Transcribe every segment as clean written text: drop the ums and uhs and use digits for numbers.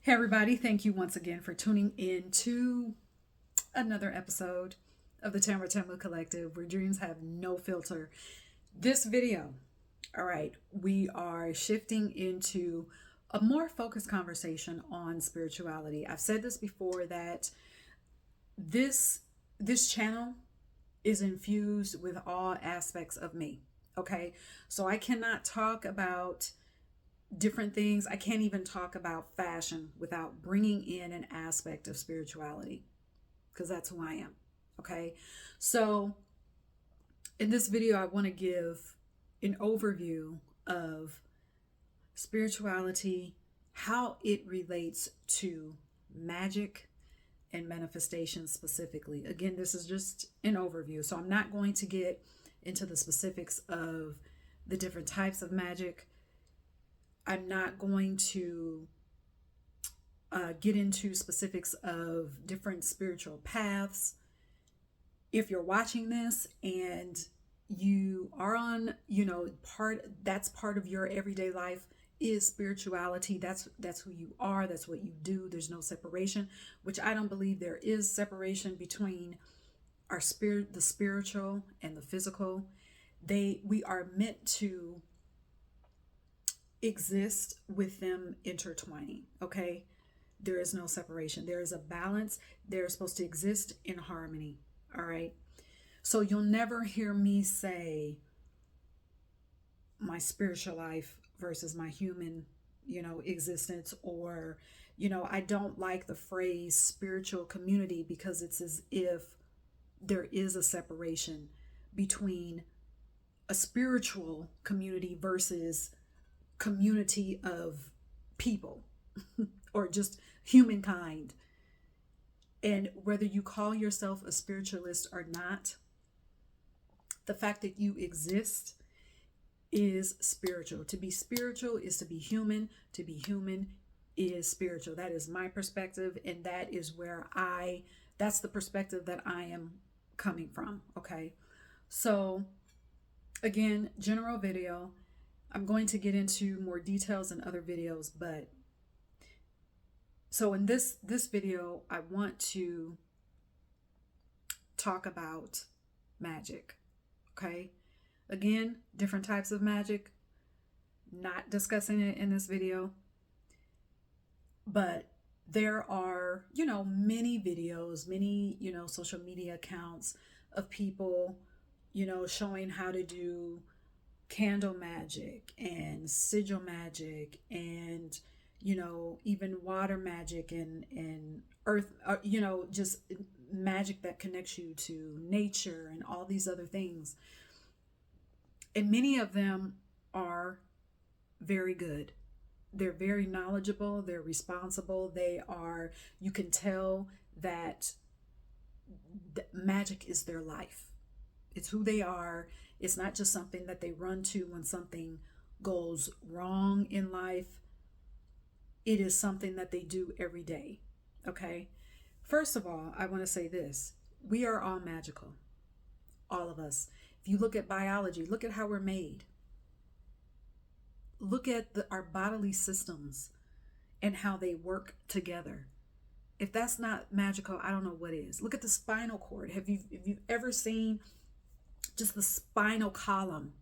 Hey, everybody, thank you once again for tuning in to another episode of the TamaraTamu Collective, where dreams have no filter. This video, all right, we are shifting into a more focused conversation on spirituality. I've said this before that this channel is infused with all aspects of me. Okay, so I cannot talk about different things. I can't even talk about fashion without bringing in an aspect of spirituality because that's who I am. Okay. So in this video, I want to give an overview of spirituality, how it relates to magic and manifestation specifically. Again, this is just an overview. So I'm not going to get into the specifics of the different types of magic. I'm not going to get into specifics of different spiritual paths. If you're watching this and you are on, that's part of your everyday life is spirituality. That's who you are. That's what you do. There's no separation, which I don't believe there is separation between our spirit, the spiritual and the physical. We are meant to exist with them intertwining. Okay, there is no separation. There is a balance. They're supposed to exist in harmony. All right, so you'll never hear me say my spiritual life versus my human existence, or I don't like the phrase spiritual community because it's as if there is a separation between a spiritual community versus community of people or just humankind. And whether you call yourself a spiritualist or not, the fact that you exist is spiritual. To be spiritual is to be human. To be human is spiritual. That is my perspective, and that is that's the perspective that I am coming from. Okay, so again, general video. I'm going to get into more details in other videos, but so in this video, I want to talk about magic. Okay, again, different types of magic. Not discussing it in this video, but there are many videos, many social media accounts of people showing how to do candle magic and sigil magic and even water magic and earth, just magic that connects you to nature and all these other things. And many of them are very good. They're very knowledgeable. They're responsible. You can tell that magic is their life. It's who they are. It's not just something that they run to when something goes wrong in life. It is something that they do every day. Okay. First of all, I want to say this. We are all magical. All of us. If you look at biology, look at how we're made. Look at our bodily systems and how they work together. If that's not magical, I don't know what is. Look at the spinal cord. Have you ever seen just the spinal column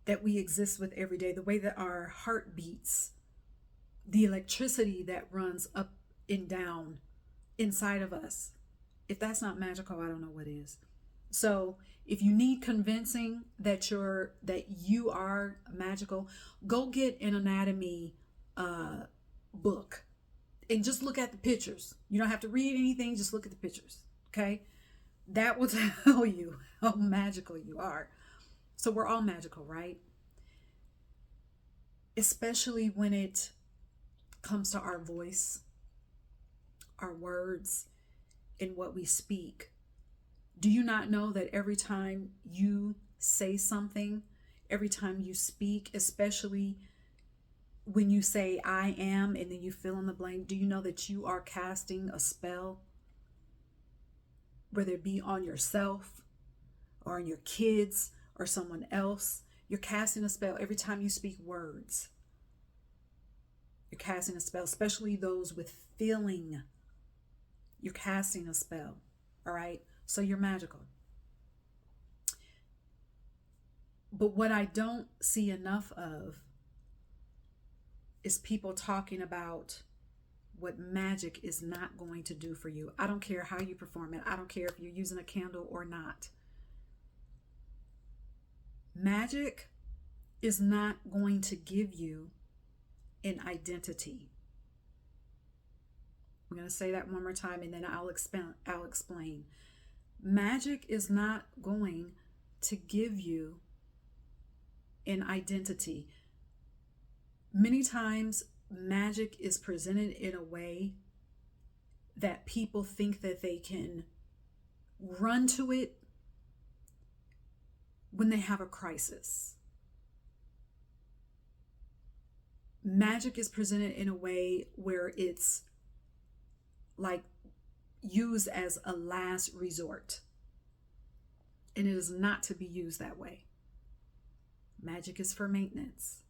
that we exist with every day, the way that our heart beats, the electricity that runs up and down inside of us? If that's not magical, I don't know what is. So if you need convincing that you are magical, go get an anatomy book and just look at the pictures. You don't have to read anything, just look at the pictures. Okay? That will tell you how magical you are. So we're all magical, right? Especially when it comes to our voice, our words, and what we speak. Do you not know that every time you say something, every time you speak, especially when you say I am and then you fill in the blank, do you know that you are casting a spell? Whether it be on yourself or on your kids or someone else, you're casting a spell every time you speak words. You're casting a spell, especially those with feeling. You're casting a spell. All right. So you're magical. But what I don't see enough of is people talking about what magic is not going to do for you. I don't care how you perform it. I don't care if you're using a candle or not. Magic is not going to give you an identity. I'm going to say that one more time and then I'll explain. Magic is not going to give you an identity. Many times, magic is presented in a way that people think that they can run to it when they have a crisis. Magic is presented in a way where it's like used as a last resort. And it is not to be used that way. Magic is for maintenance.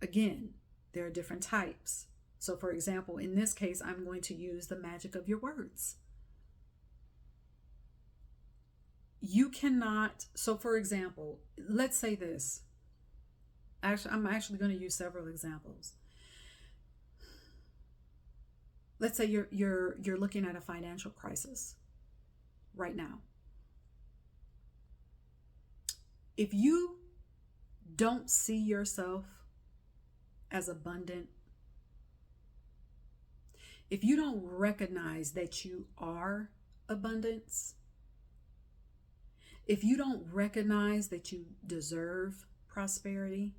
Again, there are different types. So for example, in this case, I'm going to use the magic of your words. You cannot, so for example, let's say this. I'm actually going to use several examples. Let's say you're looking at a financial crisis right now. If you don't see yourself as abundant, if you don't recognize that you are abundance, if you don't recognize that you deserve prosperity,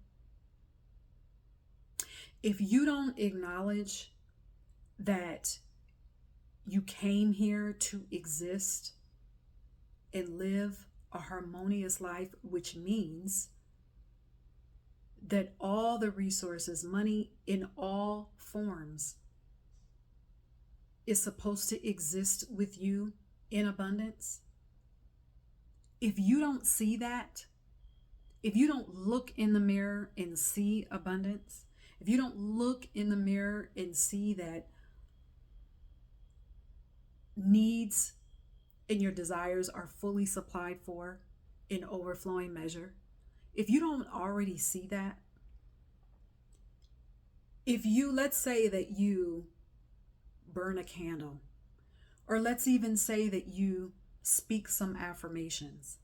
if you don't acknowledge that you came here to exist and live a harmonious life, which means that all the resources, money in all forms, is supposed to exist with you in abundance. If you don't see that, if you don't look in the mirror and see abundance, if you don't look in the mirror and see that needs and your desires are fully supplied for in overflowing measure, if you don't already see that, if you, let's say that you burn a candle, or let's even say that you speak some affirmations,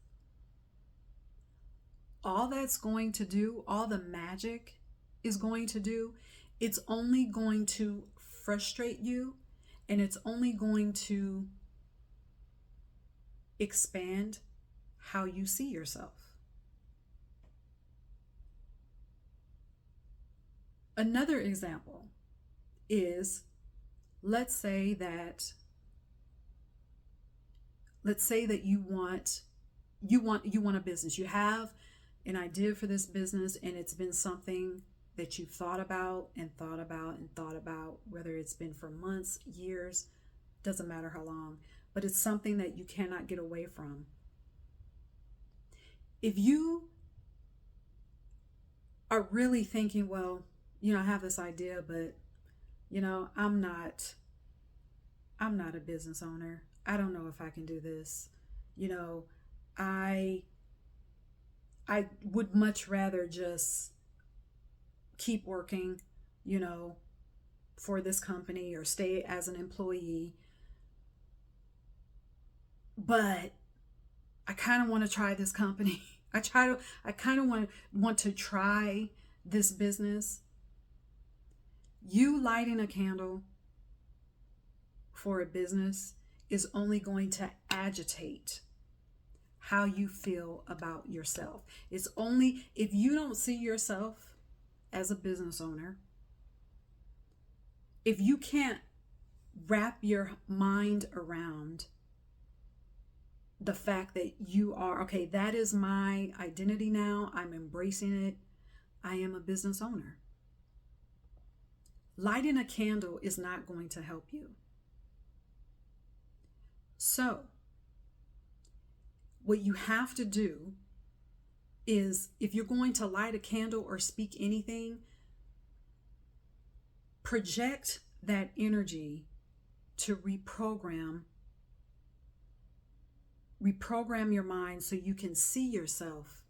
all that's going to do, all the magic is going to do, it's only going to frustrate you, and it's only going to expand how you see yourself. Another example is, let's say that you want a business. You have an idea for this business, and it's been something that you've thought about and thought about and thought about, whether it's been for months, years, doesn't matter how long, but it's something that you cannot get away from. If you are really thinking, well, I have this idea, but I'm not a business owner. I don't know if I can do this. I would much rather just keep working, for this company or stay as an employee. But I kind of want to try this company. I kind of want to try this business. You lighting a candle for a business is only going to agitate how you feel about yourself. It's only, if you don't see yourself as a business owner, if you can't wrap your mind around the fact that you are, okay, that is my identity now, I'm embracing it, I am a business owner. Lighting a candle is not going to help you. So, what you have to do is, if you're going to light a candle or speak anything, project that energy to reprogram your mind so you can see yourself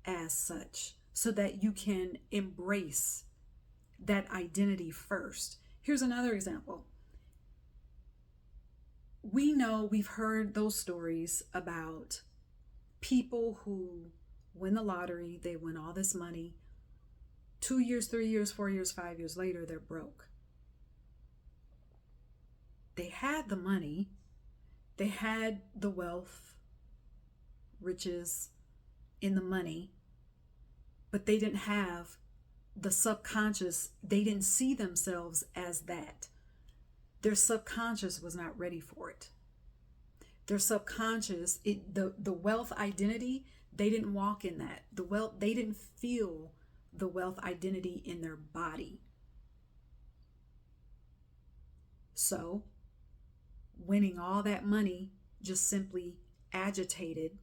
as such, so that you can embrace that identity first. Here's another example. We know, we've heard those stories about people who win the lottery, they win all this money. 2 years, 3 years, 4 years, 5 years later, they're broke. They had the money, they had the wealth, riches in the money, but they didn't have the subconscious. They didn't see themselves as that. Their subconscious was not ready for it. Their subconscious, the wealth identity, they didn't walk in that. They didn't feel the wealth identity in their body. So, winning all that money just simply agitated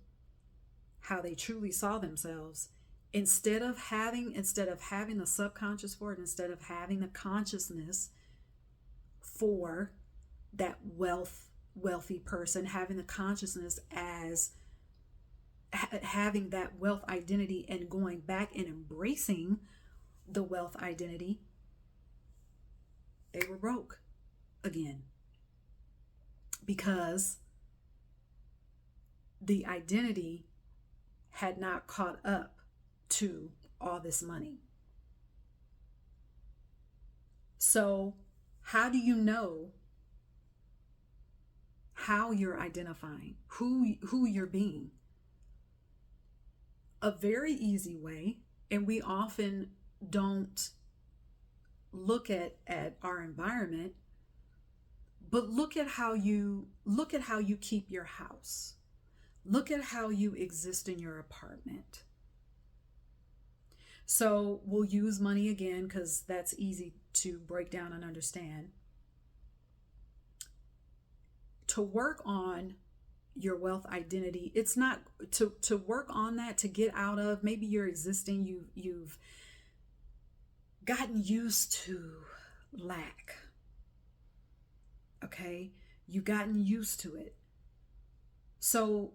how they truly saw themselves. Instead of having the subconscious for it, instead of having the consciousness for that wealthy person, having the consciousness as having that wealth identity and going back and embracing the wealth identity, they were broke again, because the identity had not caught up to all this money. So how do you know how you're identifying, who you're being? A very easy way, and we often don't look at our environment, but look at how you keep your house. Look at how you exist in your apartment. So we'll use money again because that's easy to break down and understand. To work on your wealth identity, it's not to work on that, to get out of, maybe you're existing, you've gotten used to lack. Okay? You've gotten used to it. So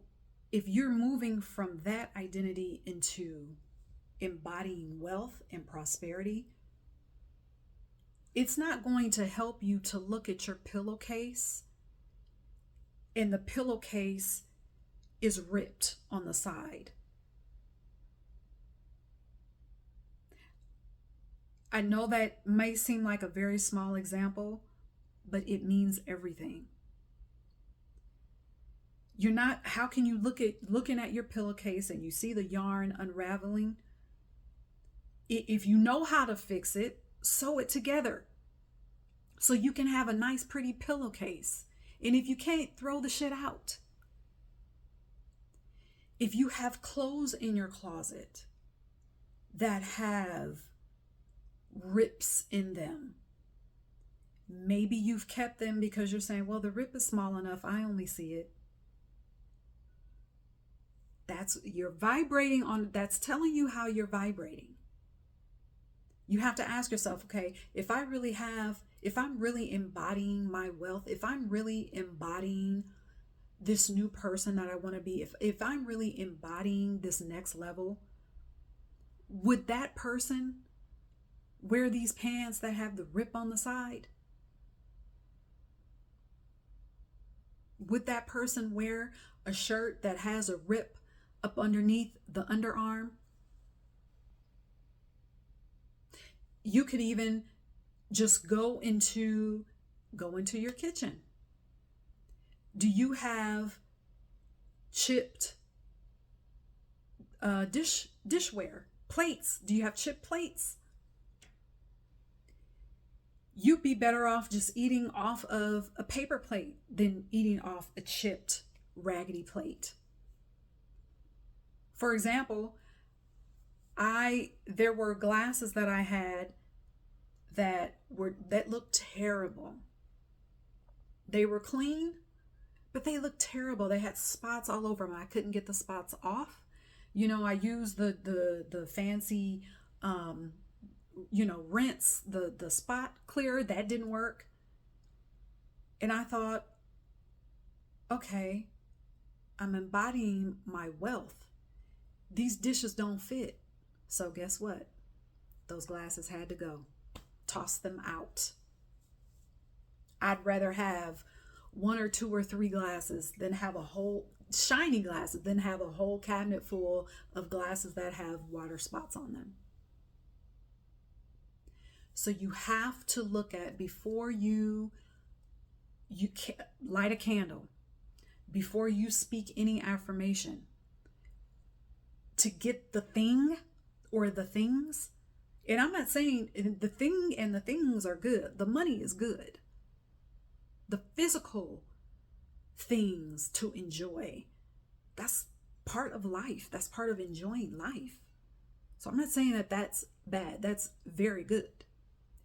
if you're moving from that identity into embodying wealth and prosperity, it's not going to help you to look at your pillowcase and the pillowcase is ripped on the side. I know that may seem like a very small example, but it means everything. How can you looking at your pillowcase and you see the yarn unraveling? If you know how to fix it, sew it together so you can have a nice, pretty pillowcase. And if you can't, throw the shit out. If you have clothes in your closet that have rips in them, maybe you've kept them because you're saying, well, the rip is small enough, I only see it. You're vibrating on, that's telling you how you're vibrating. You have to ask yourself, okay, if I'm really embodying my wealth, if I'm really embodying this new person that I want to be, if I'm really embodying this next level, would that person wear these pants that have the rip on the side? Would that person wear a shirt that has a rip up underneath the underarm? You could even just go into your kitchen. Do you have chipped dishware, plates? Do you have chipped plates? You'd be better off just eating off of a paper plate than eating off a chipped, raggedy plate. For example, there were glasses that I had that looked terrible. They were clean, but they looked terrible. They had spots all over them. I couldn't get the spots off. I used the fancy rinse the spot clear. That didn't work. And I thought, okay, I'm embodying my wealth. These dishes don't fit. So guess what? Those glasses had to go. Toss them out. I'd rather have one or two or three glasses than have a whole shiny glasses than have a whole cabinet full of glasses that have water spots on them. So you have to look at, before you light a candle, before you speak any affirmation, to get the thing or the things. And I'm not saying the thing and the things are good. The money is good. The physical things to enjoy, that's part of life. That's part of enjoying life. So I'm not saying that that's bad. That's very good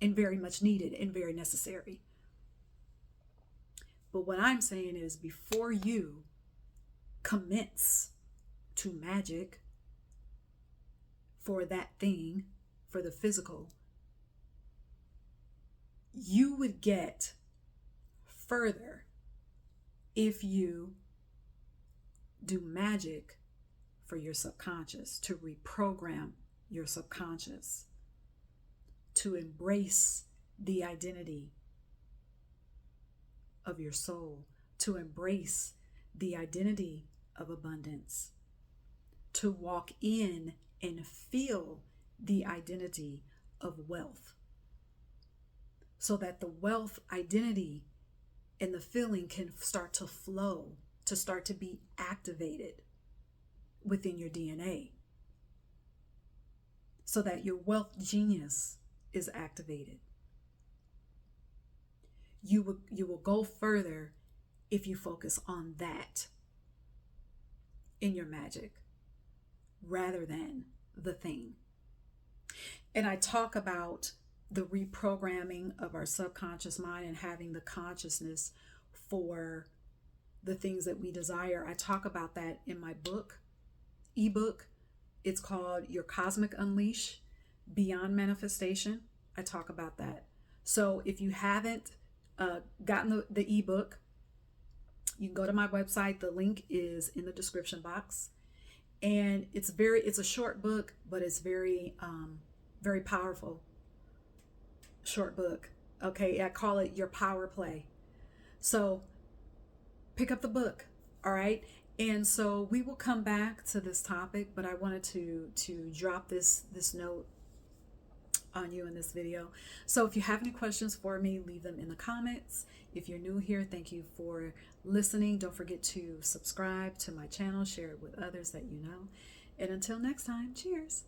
and very much needed and very necessary. But what I'm saying is, before you commence to magic for that thing, for the physical, you would get further if you do magic for your subconscious, to reprogram your subconscious, to embrace the identity of your soul, to embrace the identity of abundance, to walk in and feel the identity of wealth, so that the wealth identity and the feeling can start to flow, to start to be activated within your DNA, so that your wealth genius is activated. You will go further if you focus on that in your magic rather than the thing. And I talk about the reprogramming of our subconscious mind and having the consciousness for the things that we desire. I talk about that in my ebook. It's called Your Cosmic Unleash Beyond Manifestation. I talk about that. So if you haven't gotten the ebook, you can go to my website. The link is in the description box. And it's a short book, but it's very powerful. Short book. Okay, I call it your power play. So pick up the book. All right. And so we will come back to this topic, but I wanted to drop this note on you in this video. So if you have any questions for me, leave them in the comments. If you're new here, thank you for listening. Don't forget to subscribe to my channel, share it with others that you know. And until next time, cheers.